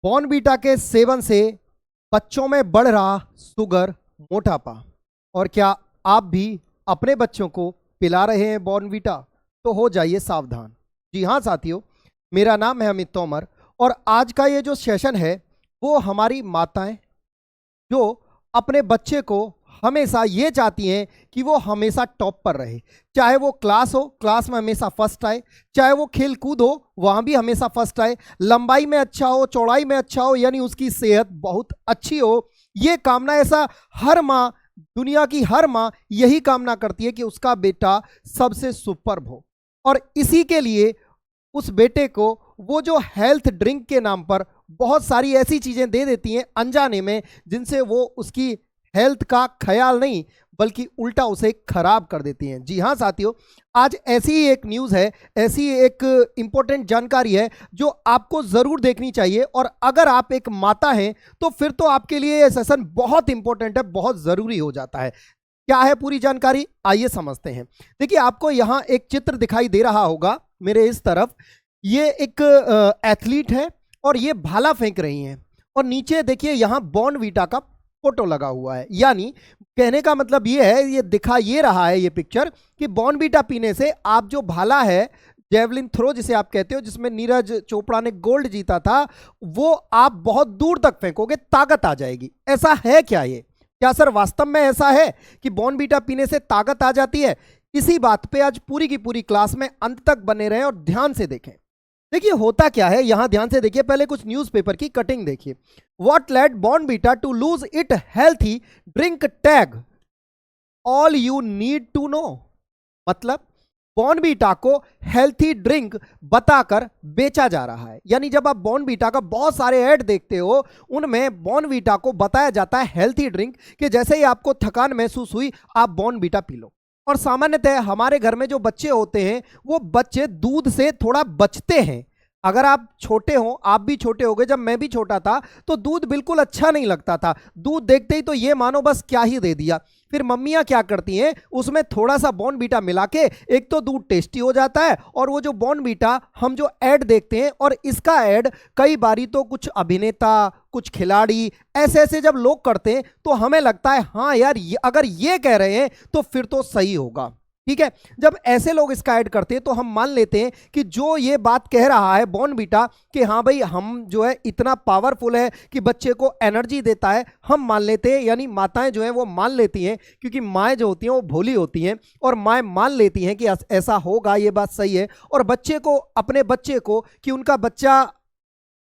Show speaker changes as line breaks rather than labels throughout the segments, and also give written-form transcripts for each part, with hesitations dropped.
Bournvita के seven से बच्चों में बढ़ रहा शुगर, मोटापा। और क्या आप भी अपने बच्चों को पिला रहे हैं बॉर्नवीटा? तो हो जाइए सावधान। जी हाँ साथियों, मेरा नाम है अमित तोमर और आज का ये जो सेशन है वो हमारी माताएं जो अपने बच्चे को हमेशा ये चाहती हैं कि वो हमेशा टॉप पर रहे, चाहे वो क्लास हो, क्लास में हमेशा फर्स्ट आए, चाहे वो खेल कूद हो, वहाँ भी हमेशा फर्स्ट आए, लंबाई में अच्छा हो, चौड़ाई में अच्छा हो, यानी उसकी सेहत बहुत अच्छी हो। ये कामना ऐसा हर माँ, दुनिया की हर माँ यही कामना करती है कि उसका बेटा सबसे सुपर्ब हो। और इसी के लिए उस बेटे को वो जो हेल्थ ड्रिंक के नाम पर बहुत सारी ऐसी चीज़ें दे देती हैं अनजाने में, जिनसे वो उसकी हेल्थ का ख्याल नहीं बल्कि उल्टा उसे खराब कर देती हैं। जी हाँ साथियों, आज ऐसी ही एक न्यूज़ है, ऐसी एक इंपॉर्टेंट जानकारी है जो आपको ज़रूर देखनी चाहिए। और अगर आप एक माता हैं तो फिर तो आपके लिए ये सेशन बहुत इंपॉर्टेंट है, बहुत ज़रूरी हो जाता है। क्या है पूरी जानकारी, आइए समझते हैं। देखिए, आपको यहाँ एक चित्र दिखाई दे रहा होगा मेरे इस तरफ। ये एक एथलीट है और ये भाला फेंक रही हैं और नीचे देखिए यहाँ बॉर्नवीटा का फोटो लगा हुआ है। यानी कहने का मतलब ये है, ये दिखा ये रहा है ये पिक्चर कि बॉर्नवीटा पीने से आप जो भाला है, जेवलिन थ्रो जिसे आप कहते हो, जिसमें नीरज चोपड़ा ने गोल्ड जीता था, वो आप बहुत दूर तक फेंकोगे, ताकत आ जाएगी। ऐसा है क्या? ये क्या सर वास्तव में ऐसा है कि बॉर्नवीटा पीने से ताकत आ जाती है? इसी बात पे आज पूरी की पूरी क्लास में अंत तक बने रहें और ध्यान से देखें। देखिए होता क्या है, यहां ध्यान से देखिए। पहले कुछ न्यूज़पेपर की कटिंग देखिए। What led Bournvita to lose it healthy drink tag, all you need to know. मतलब बॉर्नवीटा को हेल्थी ड्रिंक बताकर बेचा जा रहा है। यानी जब आप बॉर्नवीटा का बहुत सारे ऐड देखते हो, उनमें बॉर्नवीटा को बताया जाता है हेल्थी ड्रिंक, कि जैसे ही आपको थकान महसूस हुई आप बॉर्नवीटा पी लो। और सामान्यतः हमारे घर में जो बच्चे होते हैं वो बच्चे दूध से थोड़ा बचते हैं। अगर आप छोटे हो, आप भी छोटे हो गए, जब मैं भी छोटा था तो दूध बिल्कुल अच्छा नहीं लगता था। दूध देखते ही तो ये मानो बस क्या ही दे दिया। फिर मम्मियाँ क्या करती हैं, उसमें थोड़ा सा बॉर्नवीटा मिला के, एक तो दूध टेस्टी हो जाता है, और वो जो बॉर्नवीटा हम जो ऐड देखते हैं, और इसका ऐड कई बारी तो कुछ अभिनेता, कुछ खिलाड़ी, ऐसे ऐसे जब लोग करते हैं तो हमें लगता है हाँ यार, अगर ये कह रहे हैं तो फिर तो सही होगा। ठीक है, जब ऐसे लोग इसका ऐड करते हैं तो हम मान लेते हैं कि जो ये बात कह रहा है बॉर्नवीटा कि हाँ भाई हम जो है इतना पावरफुल है कि बच्चे को एनर्जी देता है, हम मान लेते हैं। यानी माताएं जो हैं वो मान लेती हैं, क्योंकि माएँ जो होती हैं वो भोली होती हैं, और माएँ मान लेती हैं कि ऐसा होगा, ये बात सही है। और बच्चे को, अपने बच्चे को, कि उनका बच्चा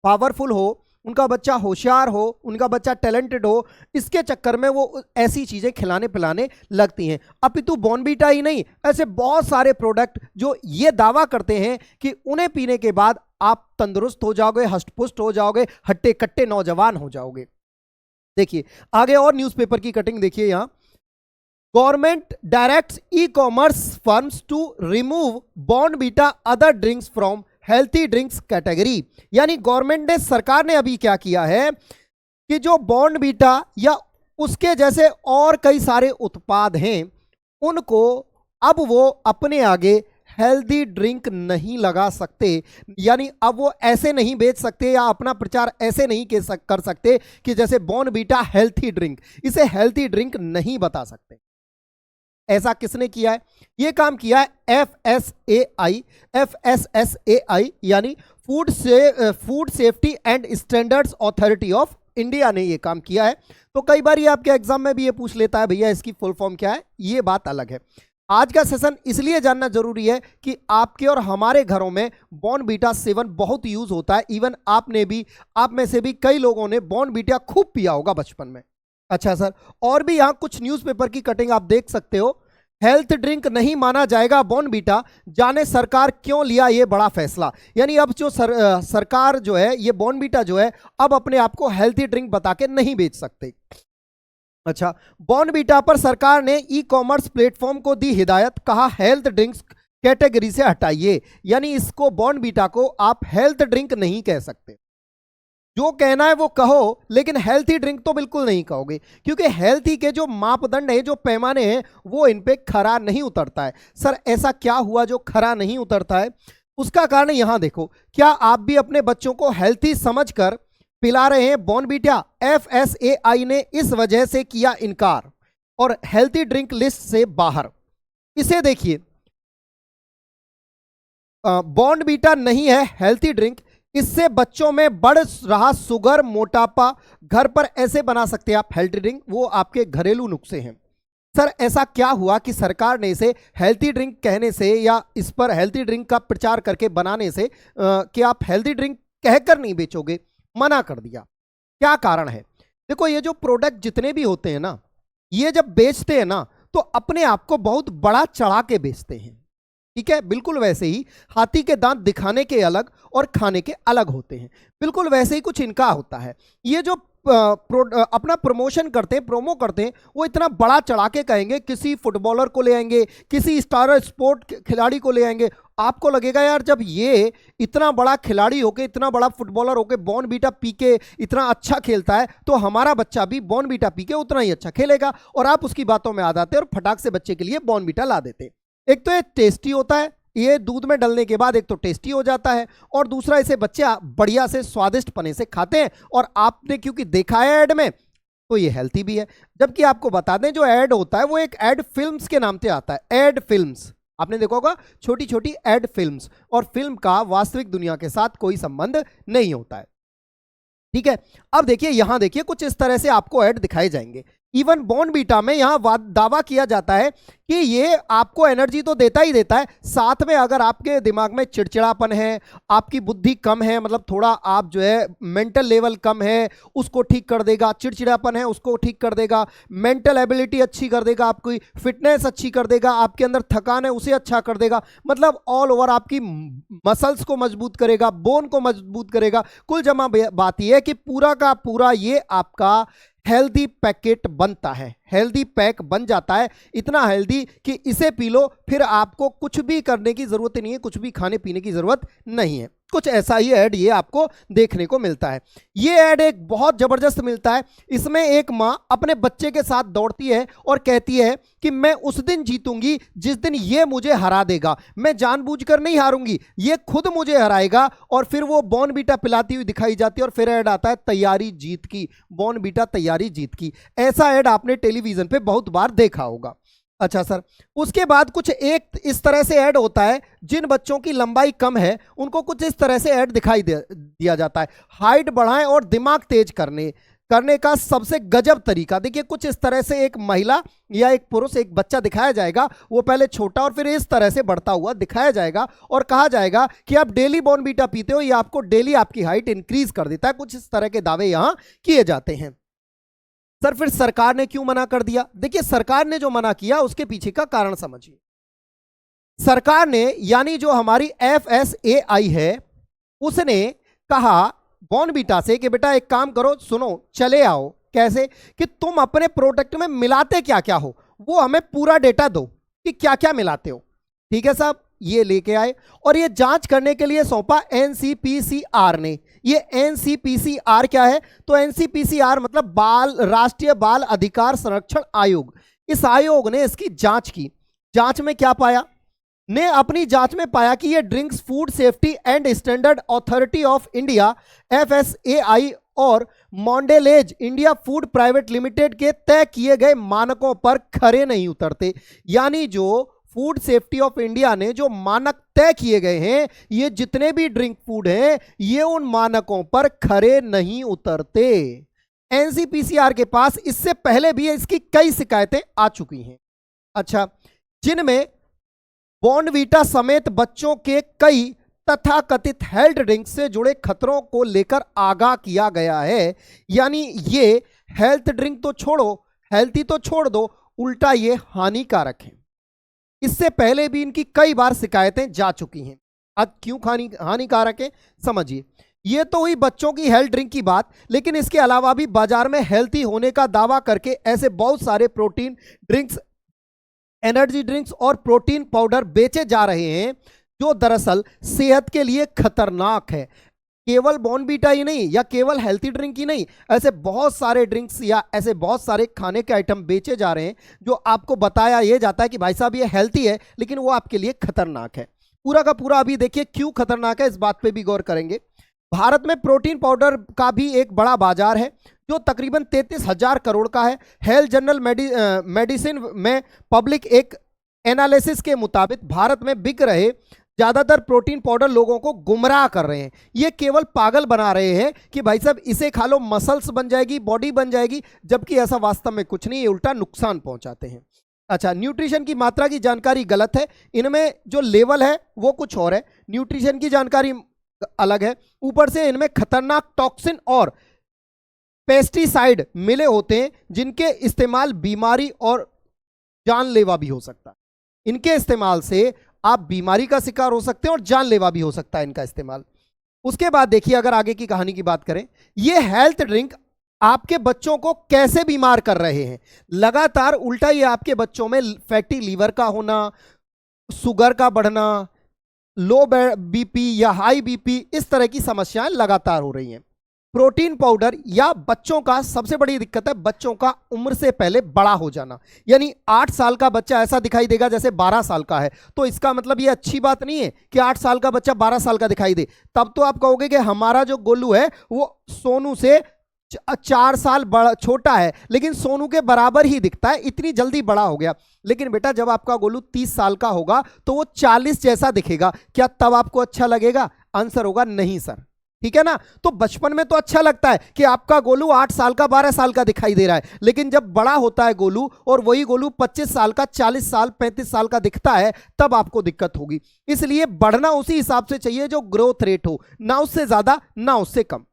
पावरफुल हो, उनका बच्चा होशियार हो, उनका बच्चा टैलेंटेड हो, इसके चक्कर में वो ऐसी चीज़ें खिलाने पिलाने लगती हैं। अपितु बॉर्नवीटा ही नहीं, ऐसे बहुत सारे प्रोडक्ट जो ये दावा करते हैं कि उन्हें पीने के बाद आप तंदुरुस्त हो जाओगे, हष्टपुष्ट हो जाओगे, हट्टे कट्टे नौजवान हो जाओगे। देखिए आगे और न्यूज़पेपर की कटिंग देखिए। यहाँ government directs e-commerce firms to remove Bournvita other drinks from healthy drinks category. यानी गवर्नमेंट ने, सरकार ने अभी क्या किया है कि जो बॉर्नवीटा या उसके जैसे और कई सारे उत्पाद हैं, उनको अब वो अपने आगे हेल्दी ड्रिंक नहीं लगा सकते। यानी अब वो ऐसे नहीं बेच सकते या अपना प्रचार ऐसे नहीं कर सकते कि जैसे बॉर्नवीटा हेल्थी ड्रिंक, इसे हेल्थी ड्रिंक नहीं बता सकते। ऐसा किसने किया है? ये काम किया है FSSAI यानी food safety and standards authority of India ने ये काम किया है। तो कई बार ये आपके एग्जाम में भी ये पूछ लेता है, भैया इसकी फुल फॉर्म क्या है? ये बात अलग है। आज का सेशन इसलिए जानना जरूरी है कि आपके और हमारे घरों में बॉर्नवीटा सेवन बहुत यूज होता है। इवन आपने भी, आप में से भी कई लोगों ने बॉर्नवीटा खूब पिया होगा बचपन में। अच्छा सर, और भी यहाँ कुछ न्यूज़पेपर की कटिंग आप देख सकते हो। हेल्थ ड्रिंक नहीं माना जाएगा बॉर्नवीटा, जाने सरकार क्यों लिया ये बड़ा फैसला। यानी अब जो सरकार जो है, ये बॉर्नवीटा जो है अब अपने आप को हेल्थी ड्रिंक बता के नहीं बेच सकते। अच्छा, बॉर्नवीटा पर सरकार ने ई-कॉमर्स प्लेटफॉर्म को दी हिदायत, कहा हेल्थ ड्रिंक्स कैटेगरी से हटाइए। यानी इसको, बॉर्नवीटा को आप हेल्थ ड्रिंक नहीं कह सकते। जो कहना है वो कहो, लेकिन हेल्थी ड्रिंक तो बिल्कुल नहीं कहोगे, क्योंकि हेल्थी के जो मापदंड है, जो पैमाने हैं, वो इन पे खरा नहीं उतरता है। सर ऐसा क्या हुआ जो खरा नहीं उतरता है? उसका कारण यहां देखो। क्या आप भी अपने बच्चों को हेल्थी समझकर पिला रहे हैं बॉर्नवीटा। FSAI ने इस वजह से किया इनकार और हेल्थी ड्रिंक लिस्ट से बाहर। इसे देखिए, बॉर्नवीटा नहीं है हेल्थी ड्रिंक, इससे बच्चों में बढ़ रहा शुगर, मोटापा। घर पर ऐसे बना सकते हैं आप हेल्थी ड्रिंक, वो आपके घरेलू नुस्खे हैं। सर ऐसा क्या हुआ कि सरकार ने इसे हेल्थी ड्रिंक कहने से या इस पर हेल्थी ड्रिंक का प्रचार करके बनाने से कि आप हेल्थी ड्रिंक कहकर नहीं बेचोगे, मना कर दिया? क्या कारण है? देखो, ये जो प्रोडक्ट जितने भी होते हैं ना, ये जब बेचते हैं ना तो अपने आप को बहुत बड़ा चढ़ा के बेचते हैं, ठीक है। बिल्कुल वैसे ही हाथी के दांत दिखाने के अलग और खाने के अलग होते हैं, बिल्कुल वैसे ही कुछ इनका होता है। ये जो अपना प्रमोशन करते हैं, प्रोमो करते हैं, वो इतना बड़ा चढ़ा के कहेंगे, किसी फुटबॉलर को ले आएंगे, किसी स्टार स्पोर्ट खिलाड़ी को ले आएंगे। आपको लगेगा यार जब ये इतना बड़ा खिलाड़ी होके, इतना बड़ा फुटबॉलर होके बॉर्नवीटा पी के इतना अच्छा खेलता है, तो हमारा बच्चा भी बॉर्नवीटा पी के उतना ही अच्छा खेलेगा। और आप उसकी बातों में आ जाते हैं और फटाक से बच्चे के लिए बॉर्नवीटा ला देते। एक तो ये टेस्टी होता है, ये दूध में डलने के बाद एक तो टेस्टी हो जाता है, और दूसरा इसे बच्चे बढ़िया से स्वादिष्ट पने से खाते हैं। और आपने क्योंकि देखा है ऐड में, तो ये हेल्थी भी है। जबकि आपको बता दें, जो ऐड होता है वो एक ऐड फिल्म्स के नाम से आता है। ऐड फिल्म्स आपने देखा होगा, छोटी छोटी ऐड फिल्म्स, और फिल्म का वास्तविक दुनिया के साथ कोई संबंध नहीं होता है, ठीक है। अब देखिए, यहां देखिए कुछ इस तरह से आपको ऐड दिखाए जाएंगे। इवन बॉर्नवीटा में यहां दावा किया जाता है कि ये आपको एनर्जी तो देता ही देता है, साथ में अगर आपके दिमाग में चिड़चिड़ापन है, आपकी बुद्धि कम है, मतलब थोड़ा आप जो है मेंटल लेवल कम है, उसको ठीक कर देगा। चिड़चिड़ापन है उसको ठीक कर देगा, मेंटल एबिलिटी अच्छी कर देगा, आपकी फिटनेस अच्छी कर देगा, आपके अंदर थकान है उसे अच्छा कर देगा, मतलब ऑल ओवर आपकी मसल्स को मजबूत करेगा, बोन को मजबूत करेगा। कुल जमा बात यह है कि पूरा का पूरा ये आपका हेल्दी पैकेट बनता है, हेल्दी पैक बन जाता है। इतना हेल्दी कि इसे पी लो, फिर आपको कुछ भी करने की जरूरत नहीं है, कुछ भी खाने पीने की जरूरत नहीं है। कुछ ऐसा ही ऐड ये आपको देखने को मिलता है। ये ऐड एक बहुत जबरदस्त मिलता है। इसमें एक मां अपने बच्चे के साथ दौड़ती है और कहती है कि मैं उस दिन जीतूंगी जिस दिन ये मुझे हरा देगा, मैं जानबूझकर नहीं हारूंगी, ये खुद मुझे हराएगा। और फिर वो बॉर्नवीटा पिलाती हुई दिखाई जाती है और फिर ऐड आता है तैयारी जीत की, बॉर्नवीटा तैयारी जीत की। ऐसा ऐड आपने टेलीविजन पे बहुत बार देखा होगा। अच्छा सर, उसके बाद कुछ एक इस तरह से ऐड होता है, जिन बच्चों की लंबाई कम है उनको कुछ इस तरह से ऐड दिखाई दिया जाता है। हाइट बढ़ाएं और दिमाग तेज करने का सबसे गजब तरीका। देखिए, कुछ इस तरह से एक महिला या एक पुरुष, एक बच्चा दिखाया जाएगा, वो पहले छोटा और फिर इस तरह से बढ़ता हुआ दिखाया जाएगा और कहा जाएगा कि आप डेली बॉर्नवीटा पीते हो, ये आपको डेली आपकी हाइट इंक्रीज कर देता है। कुछ इस तरह के दावे यहां किए जाते हैं। सर फिर सरकार ने क्यों मना कर दिया? देखिए, सरकार ने जो मना किया उसके पीछे का कारण समझिए। सरकार ने, यानी जो हमारी FSAI है, उसने कहा बॉर्नवीटा से कि बेटा एक काम करो, सुनो, चले आओ। कैसे? कि तुम अपने प्रोडक्ट में मिलाते क्या क्या हो, वो हमें पूरा डेटा दो कि क्या क्या मिलाते हो। ठीक है साहब, ये लेके आए और ये जांच करने के लिए सौंपा NCPCR ने। ये NCPCR क्या है? तो NCPCR मतलब राष्ट्रीय बाल अधिकार संरक्षण आयोग। इस आयोग ने इसकी जांच की। जांच में क्या पाया? ने अपनी जांच में पाया कि ये drinks food safety and standard authority of India FSAI और मॉन्डेलेज इंडिया फूड प्राइवेट लिमिटेड के तय किए गए मानकों पर खरे नहीं उतरते। यानी जो फूड सेफ्टी ऑफ इंडिया ने जो मानक तय किए गए हैं, ये जितने भी ड्रिंक फूड हैं, ये उन मानकों पर खरे नहीं उतरते। NCPCR के पास इससे पहले भी इसकी कई शिकायतें आ चुकी हैं। अच्छा, जिनमें बॉर्नवीटा समेत बच्चों के कई तथाकथित हेल्थ ड्रिंक से जुड़े खतरों को लेकर आगाह किया गया है। यानी ये हेल्थ ड्रिंक तो छोड़ो, हेल्थी तो छोड़ दो, उल्टा ये हानिकारक है। इससे पहले भी इनकी कई बार शिकायतें जा चुकी हैं। अब क्यों हानिकारक है समझिए। ये तो हुई बच्चों की हेल्थ ड्रिंक की बात, लेकिन इसके अलावा भी बाजार में हेल्थी होने का दावा करके ऐसे बहुत सारे प्रोटीन ड्रिंक्स, एनर्जी ड्रिंक्स और प्रोटीन पाउडर बेचे जा रहे हैं, जो दरअसल सेहत के लिए खतरनाक है। केवल बॉर्नवीटा ही नहीं या केवल हेल्थी ड्रिंक ही नहीं, ऐसे बहुत सारे ड्रिंक्स या ऐसे बहुत सारे खाने के आइटम बेचे जा रहे हैं जो आपको बताया ये जाता है कि भाई साहब ये हेल्थी है, लेकिन वो आपके लिए खतरनाक है। पूरा का पूरा अभी देखिए क्यों खतरनाक है, इस बात पे भी गौर करेंगे। भारत में प्रोटीन पाउडर का भी एक बड़ा बाजार है जो तकरीबन 33,000 करोड़ का है। हेल्थ जर्नल मेडिसिन में पब्लिक एक एनालिसिस के मुताबिक भारत में बिक रहे ज्यादातर प्रोटीन पाउडर लोगों को गुमराह कर रहे हैं। ये केवल पागल बना रहे हैं कि भाई साहब इसे खा लो, मसल्स बन जाएगी, बॉडी बन जाएगी, जबकि ऐसा वास्तव में कुछ नहीं, ये उल्टा नुकसान पहुंचाते हैं। अच्छा, न्यूट्रिशन की मात्रा की जानकारी गलत है, इनमें जो लेवल है वो कुछ और है, न्यूट्रिशन की जानकारी अलग है। ऊपर से इनमें खतरनाक टॉक्सिन और पेस्टिसाइड मिले होते हैं जिनके इस्तेमाल बीमारी और जानलेवा भी हो सकता है। इनके इस्तेमाल से आप बीमारी का शिकार हो सकते हैं और जानलेवा भी हो सकता है इनका इस्तेमाल। उसके बाद देखिए, अगर आगे की कहानी की बात करें, ये हेल्थ ड्रिंक आपके बच्चों को कैसे बीमार कर रहे हैं। लगातार उल्टा ये आपके बच्चों में फैटी लीवर का होना, शुगर का बढ़ना, लो बीपी या हाई बीपी, इस तरह की समस्याएं लगातार हो रही हैं। प्रोटीन पाउडर या बच्चों का सबसे बड़ी दिक्कत है बच्चों का उम्र से पहले बड़ा हो जाना। यानी 8 साल का बच्चा ऐसा दिखाई देगा जैसे 12 साल का है, तो इसका मतलब ये अच्छी बात नहीं है कि 8 साल का बच्चा 12 साल का दिखाई दे। तब तो आप कहोगे कि हमारा जो गोलू है वो सोनू से 4 साल बड़ा छोटा है, लेकिन सोनू के बराबर ही दिखता है, इतनी जल्दी बड़ा हो गया। लेकिन बेटा जब आपका गोलू 30 साल का होगा तो वो 40 जैसा दिखेगा, क्या तब आपको अच्छा लगेगा? आंसर होगा नहीं सर, ठीक है ना। तो बचपन में तो अच्छा लगता है कि आपका गोलू 8 साल का 12 साल का दिखाई दे रहा है, लेकिन जब बड़ा होता है गोलू और वही गोलू 25 साल का, 40 साल, 35 साल का दिखता है, तब आपको दिक्कत होगी। इसलिए बढ़ना उसी हिसाब से चाहिए जो ग्रोथ रेट हो, ना उससे ज्यादा ना उससे कम।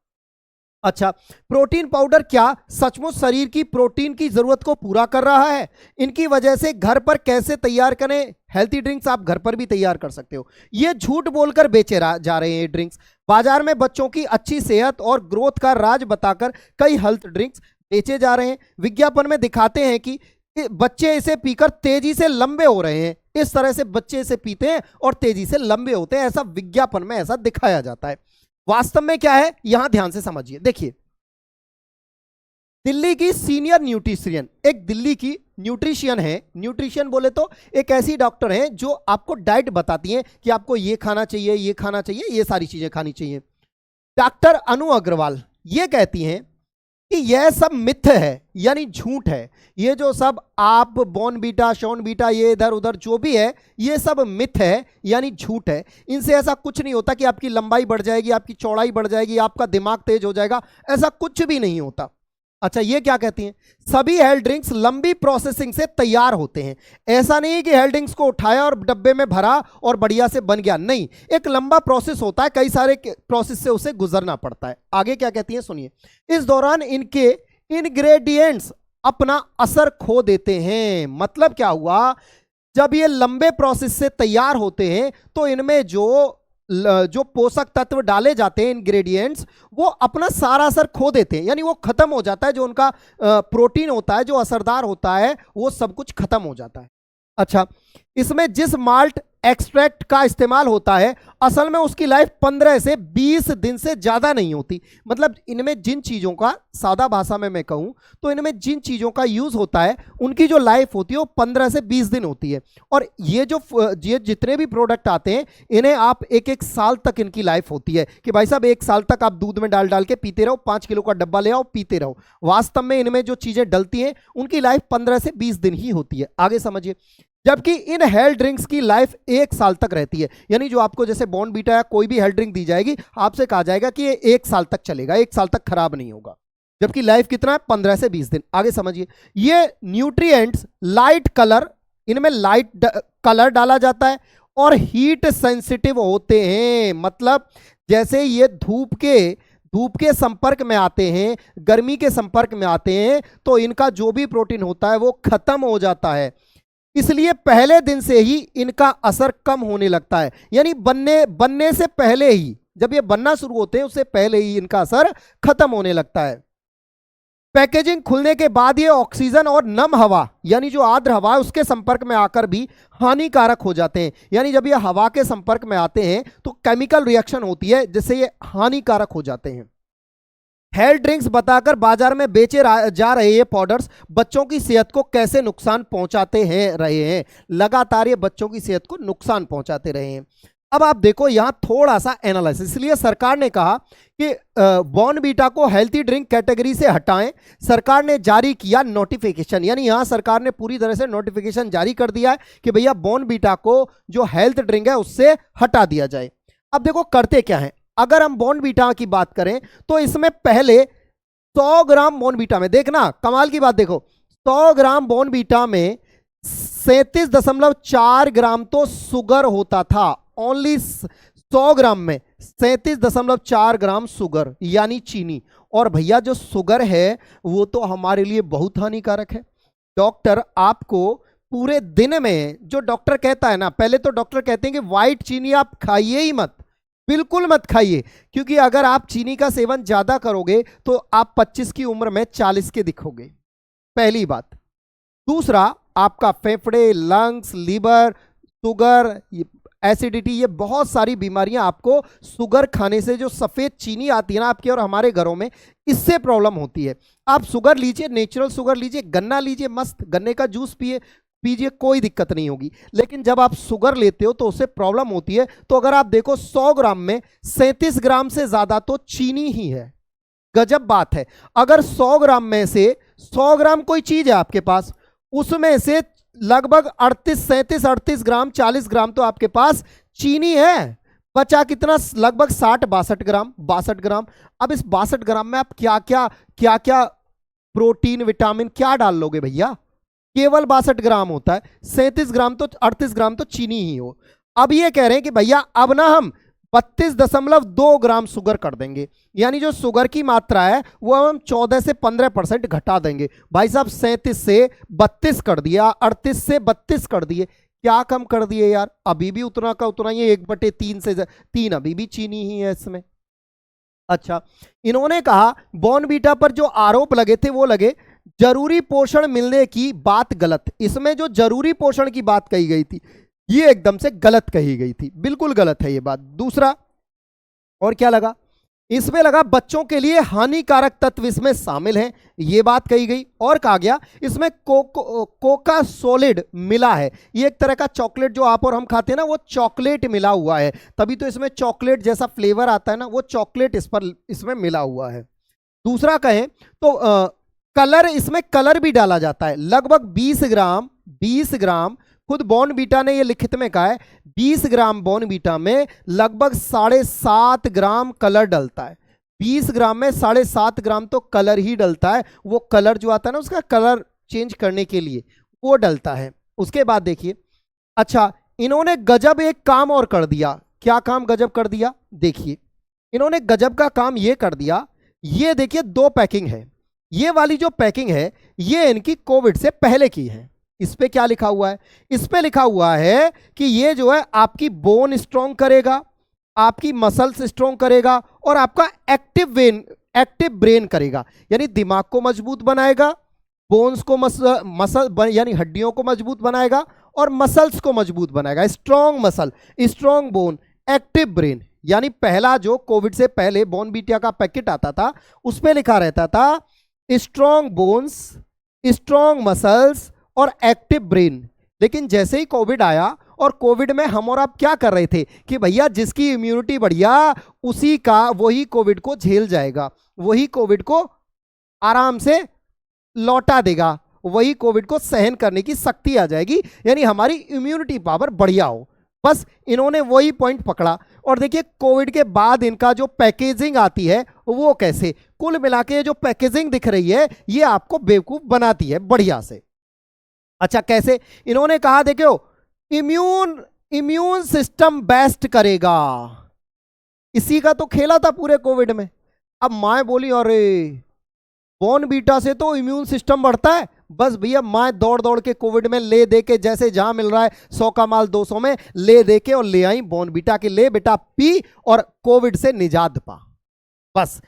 अच्छा, प्रोटीन पाउडर क्या सचमुच शरीर की प्रोटीन की जरूरत को पूरा कर रहा है? इनकी वजह से घर पर कैसे तैयार करें? हेल्थी ड्रिंक्स आप घर पर भी तैयार कर सकते हो। ये झूठ बोलकर बेचे जा रहे हैं ये ड्रिंक्स। बाजार में बच्चों की अच्छी सेहत और ग्रोथ का राज बताकर कई हेल्थ ड्रिंक्स बेचे जा रहे हैं। विज्ञापन में दिखाते हैं कि बच्चे इसे पीकर तेजी से लंबे हो रहे हैं। इस तरह से बच्चे इसे पीते हैं और तेजी से लंबे होते हैं, ऐसा विज्ञापन में ऐसा दिखाया जाता है। वास्तव में क्या है, यहां ध्यान से समझिए। देखिए, दिल्ली की सीनियर न्यूट्रिशियन, एक दिल्ली की न्यूट्रिशियन है, न्यूट्रिशियन बोले तो एक ऐसी डॉक्टर है जो आपको डाइट बताती है कि आपको ये खाना चाहिए, ये खाना चाहिए, ये सारी चीजें खानी चाहिए। डॉक्टर अनु अग्रवाल ये कहती हैं कि यह सब मिथ है, यानी झूठ है। ये जो सब आप बॉर्नवीटा, शॉर्नवीटा, ये इधर उधर जो भी है, ये सब मिथ है, यानी झूठ है। इनसे ऐसा कुछ नहीं होता कि आपकी लंबाई बढ़ जाएगी, आपकी चौड़ाई बढ़ जाएगी, आपका दिमाग तेज हो जाएगा, ऐसा कुछ भी नहीं होता। अच्छा, ये क्या कहती हैं? सभी हेल्थ ड्रिंक्स लंबी प्रोसेसिंग से तैयार होते हैं। ऐसा नहीं है कि हेल्थ ड्रिंक्स को उठाया और डब्बे में भरा और बढ़िया से बन गया, नहीं, एक लंबा प्रोसेस होता है, कई सारे प्रोसेस से उसे गुजरना पड़ता है। आगे क्या कहती हैं सुनिए। इस दौरान इनके इंग्रेडिएंट्स अपना असर खो देते हैं। मतलब क्या हुआ, जब ये लंबे प्रोसेस से तैयार होते हैं तो इनमें जो पोषक तत्व डाले जाते हैं, इंग्रेडिएंट्स, वो अपना सारा असर खो देते हैं, यानी वो खत्म हो जाता है। जो उनका प्रोटीन होता है, जो असरदार होता है, वो सब कुछ खत्म हो जाता है। अच्छा, इसमें जिस माल्ट एक्सट्रैक्ट का इस्तेमाल होता है, असल में उसकी लाइफ 15 से 20 दिन से ज्यादा नहीं होती। मतलब इनमें जिन चीजों का, सादा भाषा में मैं कहूं तो इनमें जिन चीजों का यूज होता है, उनकी जो लाइफ होती है वो 15 से 20 दिन होती है। और ये जितने भी प्रोडक्ट आते हैं, इन्हें आप 1-1 साल तक इनकी लाइफ होती है कि भाई साहब 1 साल तक आप दूध में डाल डाल के पीते रहो, 5 किलो का डब्बा ले आओ, पीते रहो। वास्तव में इनमें जो चीजें डलती हैं उनकी लाइफ 15 से 20 दिन ही होती है। आगे समझिए। जबकि इन हेल्थ ड्रिंक्स की लाइफ 1 साल तक रहती है, यानी जो आपको जैसे बॉर्नवीटा या कोई भी हेल्थ ड्रिंक दी जाएगी, आपसे कहा जाएगा कि ये 1 साल तक चलेगा, 1 साल तक खराब नहीं होगा, जबकि लाइफ कितना है? 15 से 20 दिन। आगे समझिए। ये न्यूट्रिएंट्स लाइट कलर, इनमें लाइट कलर डाला जाता है और हीट सेंसिटिव होते हैं। मतलब जैसे ये धूप के संपर्क में आते हैं, गर्मी के संपर्क में आते हैं, तो इनका जो भी प्रोटीन होता है वो खत्म हो जाता है। इसलिए पहले दिन से ही इनका असर कम होने लगता है, यानी बनने से पहले ही, जब ये बनना शुरू होते हैं उससे पहले ही इनका असर खत्म होने लगता है। पैकेजिंग खुलने के बाद ये ऑक्सीजन और नम हवा, यानी जो आर्द्र हवा है, उसके संपर्क में आकर भी हानिकारक हो जाते हैं। यानी जब ये हवा के संपर्क में आते हैं तो केमिकल रिएक्शन होती है जिससे ये हानिकारक हो जाते हैं। हेल्थ ड्रिंक्स बताकर बाजार में बेचे जा रहे ये पाउडर्स बच्चों की सेहत को कैसे नुकसान पहुंचाते रहे हैं। लगातार ये बच्चों की सेहत को नुकसान पहुंचाते रहे हैं। अब आप देखो यहां थोड़ा सा एनालिसिस, इसलिए सरकार ने कहा कि बॉर्नवीटा को हेल्थी ड्रिंक कैटेगरी से हटाएं। सरकार ने जारी किया नोटिफिकेशन, यानी यहां सरकार ने पूरी तरह से नोटिफिकेशन जारी कर दिया है कि भैया बॉर्नवीटा को जो हेल्थ ड्रिंक है उससे हटा दिया जाए। अब देखो करते क्या है, अगर हम बॉर्नवीटा की बात करें तो इसमें पहले 100 ग्राम बॉर्नवीटा में, देखना कमाल की बात देखो, 100 ग्राम बॉर्नवीटा में 37.4 ग्राम तो शुगर होता था। ओनली 100 ग्राम में 37.4 ग्राम शुगर यानी चीनी। और भैया जो शुगर है वो तो हमारे लिए बहुत हानिकारक है। डॉक्टर आपको पूरे दिन में, जो डॉक्टर कहता है ना, पहले तो डॉक्टर कहते हैं कि व्हाइट चीनी आप खाइए ही मत, बिल्कुल मत खाइए, क्योंकि अगर आप चीनी का सेवन ज्यादा करोगे तो आप 25 की उम्र में 40 के दिखोगे, पहली बात। दूसरा, आपका फेफड़े, लंग्स, लीवर, शुगर, एसिडिटी, ये बहुत सारी बीमारियां आपको शुगर खाने से, जो सफेद चीनी आती है ना आपके और हमारे घरों में, इससे प्रॉब्लम होती है। आप शुगर लीजिए, नेचुरल शुगर लीजिए, गन्ना लीजिए, मस्त गन्ने का जूस पीजिए, कोई दिक्कत नहीं होगी। लेकिन जब आप शुगर लेते हो तो उससे प्रॉब्लम होती है। तो अगर आप देखो 100 ग्राम में 37 ग्राम से ज्यादा तो चीनी ही है। गजब बात है। अगर 100 ग्राम में से 100 ग्राम कोई चीज है आपके पास, उसमें से लगभग 38 ग्राम, 40 ग्राम तो आपके पास चीनी है। बचा कितना? लगभग 62 ग्राम। अब इस 62 ग्राम में आप क्या क्या प्रोटीन, विटामिन क्या डाल लोगे भैया? केवल 62 ग्राम होता है। 37 ग्राम तो 38 ग्राम तो चीनी ही हो। अब ये कह रहे हैं कि भैया अब ना हम 32.2 ग्राम शुगर कर देंगे, यानी जो शुगर की मात्रा है वो हम 14 से 15% घटा देंगे। भाई साहब 37 से 32 कर दिया, 38 से 32 कर दिए, क्या कम कर दिए यार? अभी भी उतना का उतना ही, 1/3 से 3 अभी भी चीनी ही है इसमें। अच्छा, इन्होंने कहा बॉर्नवीटा पर जो आरोप लगे थे वो लगे जरूरी पोषण मिलने की बात गलत। इसमें जो जरूरी पोषण की बात कही गई थी ये एकदम से गलत कही गई थी, बिल्कुल गलत है ये बात। दूसरा, और क्या लगा? इसमें लगा बच्चों के लिए हानिकारक तत्व इसमें शामिल हैं, ये बात कही गई। और कहा गया इसमें कोका सॉलिड मिला है, ये एक तरह का चॉकलेट जो आप और हम खाते हैं ना, वो चॉकलेट मिला हुआ है, तभी तो इसमें चॉकलेट जैसा फ्लेवर आता है ना, वो चॉकलेट इसमें मिला हुआ है। दूसरा कहें तो कलर, इसमें कलर भी डाला जाता है, लगभग 20 ग्राम। खुद बॉर्नवीटा ने ये लिखित में कहा है 20 ग्राम बॉर्नवीटा में लगभग 7.5 ग्राम कलर डलता है। 20 ग्राम में 7.5 ग्राम तो कलर ही डलता है। वो कलर जो आता है ना, उसका कलर चेंज करने के लिए वो डलता है। उसके बाद देखिए, अच्छा इन्होंने गजब एक काम और कर दिया। क्या काम गजब कर दिया? देखिए इन्होंने गजब का काम ये कर दिया, ये देखिए 2 पैकिंग है। ये वाली जो पैकिंग है ये इनकी कोविड से पहले की है। इस पे क्या लिखा हुआ है? इस पे लिखा हुआ है कि ये जो है आपकी बोन स्ट्रॉन्ग करेगा, आपकी मसल्स स्ट्रॉन्ग करेगा और आपका एक्टिव ब्रेन करेगा, यानी दिमाग को मजबूत बनाएगा, बोन्स को मसल यानी हड्डियों को मजबूत बनाएगा और मसल्स को मजबूत बनाएगा। Strong muscle, strong bone, active brain. यानी पहला जो कोविड से पहले बॉर्नवीटा का पैकेट आता था उस पे लिखा रहता था स्ट्रॉन्ग बोन्स, स्ट्रॉन्ग मसल्स और एक्टिव ब्रेन। लेकिन जैसे ही कोविड आया, और कोविड में हम और आप क्या कर रहे थे कि भैया जिसकी इम्यूनिटी बढ़िया उसी का वही कोविड को झेल जाएगा, वही कोविड को आराम से लौटा देगा, वही कोविड को सहन करने की शक्ति आ जाएगी, यानी हमारी इम्यूनिटी पावर बढ़िया हो। बस इन्होंने वही पॉइंट पकड़ा। और देखिए कोविड के बाद इनका जो पैकेजिंग आती है वो कैसे, कुल मिला के जो पैकेजिंग दिख रही है ये आपको बेवकूफ बनाती है बढ़िया से। अच्छा कैसे? इन्होंने कहा देखो इम्यून सिस्टम बेस्ट करेगा, इसी का तो खेला था पूरे कोविड में। अब मां बोली अरे बॉर्नवीटा से तो इम्यून सिस्टम बढ़ता है, बस भैया मां दौड़ दौड़ के कोविड में ले दे के, जैसे जहां मिल रहा है 100 का माल 200 में ले दे के और ले आई बॉर्नवीटा के, ले बेटा पी और कोविड से निजात पा। बस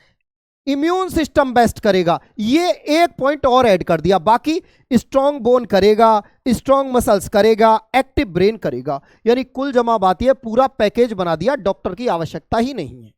इम्यून सिस्टम बेस्ट करेगा, ये एक पॉइंट और ऐड कर दिया। बाकी स्ट्रॉन्ग बोन करेगा, स्ट्रॉन्ग मसल्स करेगा, एक्टिव ब्रेन करेगा, यानी कुल जमा बात है पूरा पैकेज बना दिया, डॉक्टर की आवश्यकता ही नहीं है।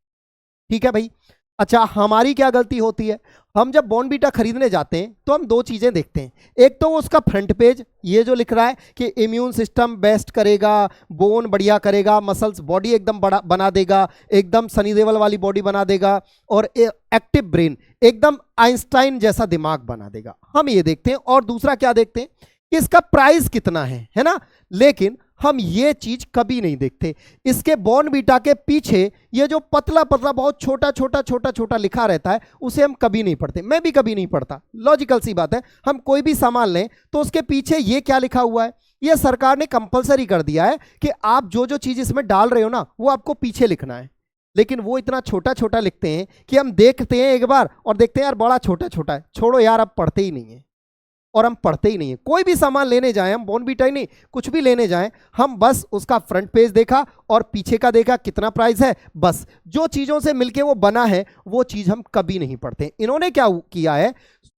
ठीक है भाई। अच्छा, हमारी क्या गलती होती है, हम जब बॉर्नवीटा खरीदने जाते हैं तो हम दो चीजें देखते हैं। एक तो उसका फ्रंट पेज, ये जो लिख रहा है कि इम्यून सिस्टम बेस्ट करेगा, बोन बढ़िया करेगा, मसल्स बॉडी एकदम बड़ा बना देगा, एकदम सनी देओल वाली बॉडी बना देगा, और एक्टिव ब्रेन, एकदम आइंस्टाइन जैसा दिमाग बना देगा, हम ये देखते हैं। और दूसरा क्या देखते हैं कि इसका प्राइस कितना है ना। लेकिन हम ये चीज कभी नहीं देखते, इसके बॉर्नवीटा के पीछे ये जो पतला पतला बहुत छोटा छोटा छोटा छोटा लिखा रहता है, उसे हम कभी नहीं पढ़ते, मैं भी कभी नहीं पढ़ता। लॉजिकल सी बात है, हम कोई भी सामान लें तो उसके पीछे ये क्या लिखा हुआ है, ये सरकार ने कंपलसरी कर दिया है कि आप जो जो चीज इसमें डाल रहे हो ना, वो आपको पीछे लिखना है। लेकिन वो इतना छोटा छोटा लिखते हैं कि हम देखते हैं एक बार और देखते हैं यार बड़ा छोटा छोटा है, छोड़ो यार, अब पढ़ते ही नहीं है। और हम पढ़ते ही नहीं है। कोई भी सामान लेने जाएं, हम बॉर्नवीटा ही नहीं, कुछ भी लेने जाएं, हम बस उसका फ्रंट पेज देखा और पीछे का देखा कितना प्राइस है, बस जो चीजों से मिलके वो बना है वो चीज हम कभी नहीं पढ़ते। इन्होंने क्या किया है,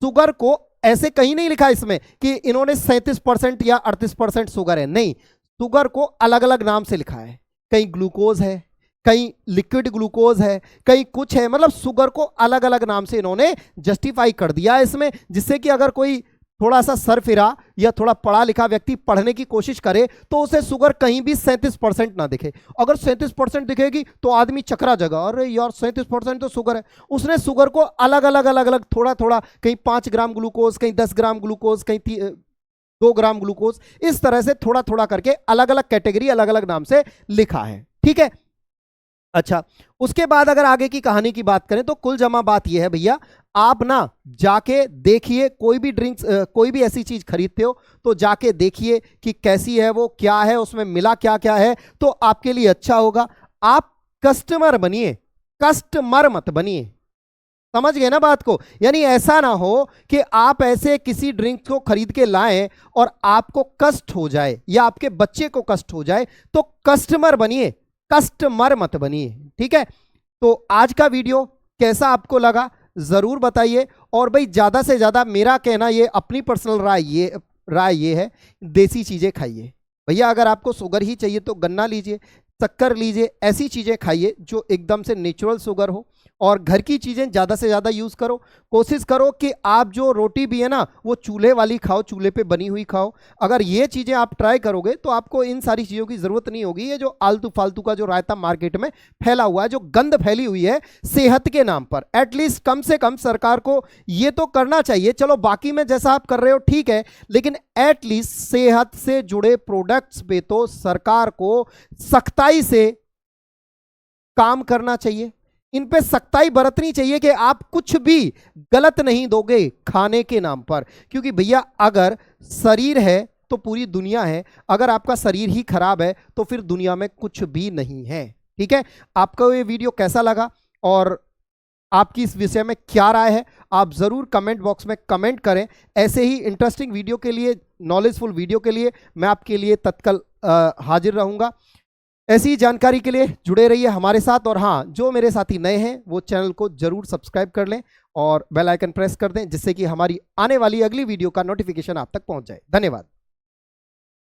शुगर को ऐसे कहीं नहीं लिखा इसमें कि इन्होंने 37% या 38% शुगर है, नहीं, शुगर को अलग अलग नाम से लिखा है। कहीं ग्लूकोज है, कहीं लिक्विड ग्लूकोज है, कहीं कुछ है, मतलब शुगर को अलग अलग नाम से इन्होंने जस्टिफाई कर दिया है इसमें, जिससे कि अगर कोई थोड़ा सा सरफिरा या थोड़ा पढ़ा लिखा व्यक्ति पढ़ने की कोशिश करे तो उसे शुगर कहीं भी 37% ना दिखे। अगर 37% दिखेगी तो आदमी चकरा जाएगा, अरे यार 37% तो शुगर है। उसने शुगर को अलग अलग अलग अलग थोड़ा थोड़ा, कहीं 5 ग्राम ग्लूकोज, कहीं 10 ग्राम ग्लूकोज, कहीं 2 ग्राम ग्लूकोज, इस तरह से थोड़ा थोड़ा करके अलग अलग कैटेगरी अलग अलग नाम से लिखा है, ठीक है। अच्छा, उसके बाद अगर आगे की कहानी की बात करें तो कुल जमा बात यह है भैया, आप ना जाके देखिए, कोई भी ड्रिंक्स कोई भी ऐसी चीज खरीदते हो तो जाके देखिए कि कैसी है वो, क्या है उसमें मिला क्या क्या है, तो आपके लिए अच्छा होगा। आप कस्टमर बनिए, कस्टमर मत बनिए, समझ गए ना बात को। यानी ऐसा ना हो कि आप ऐसे किसी ड्रिंक को खरीद के लाएं और आपको कष्ट हो जाए या आपके बच्चे को कष्ट हो जाए, तो कस्टमर बनिए, कस्टमर मत बनिए, ठीक है। तो आज का वीडियो कैसा आपको लगा जरूर बताइए। और भाई ज्यादा से ज्यादा मेरा कहना ये, अपनी पर्सनल राय ये है, देसी चीजें खाइए भैया। अगर आपको शुगर ही चाहिए तो गन्ना लीजिए, शक्कर लीजिए, ऐसी चीजें खाइए जो एकदम से नेचुरल शुगर हो, और घर की चीजें ज्यादा से ज्यादा यूज करो। कोशिश करो कि आप जो रोटी भी है ना वो चूल्हे वाली खाओ, चूल्हे पे बनी हुई खाओ। अगर ये चीजें आप ट्राई करोगे तो आपको इन सारी चीजों की जरूरत नहीं होगी। ये जो आलतू फालतू का जो रायता मार्केट में फैला हुआ है, जो गंद फैली हुई है सेहत के नाम पर, एटलीस्ट कम से कम सरकार को ये तो करना चाहिए। चलो बाकी में जैसा आप कर रहे हो ठीक है, लेकिन एटलीस्ट सेहत से जुड़े प्रोडक्ट्स पे तो सरकार को सख्ताई से काम करना चाहिए, इन पे सख्ताई बरतनी चाहिए कि आप कुछ भी गलत नहीं दोगे खाने के नाम पर। क्योंकि भैया अगर शरीर है तो पूरी दुनिया है, अगर आपका शरीर ही खराब है तो फिर दुनिया में कुछ भी नहीं है, ठीक है। आपको ये वीडियो कैसा लगा और आपकी इस विषय में क्या राय है, आप जरूर कमेंट बॉक्स में कमेंट करें। ऐसे ही इंटरेस्टिंग वीडियो के लिए, नॉलेजफुल वीडियो के लिए मैं आपके लिए तत्काल हाजिर रहूंगा। ऐसी जानकारी के लिए जुड़े रहिए हमारे साथ। और हाँ, जो मेरे साथी नए हैं वो चैनल को जरूर सब्सक्राइब कर लें और बेल आइकन प्रेस कर दें, जिससे कि हमारी आने वाली अगली वीडियो का नोटिफिकेशन आप तक पहुंच जाए। धन्यवाद।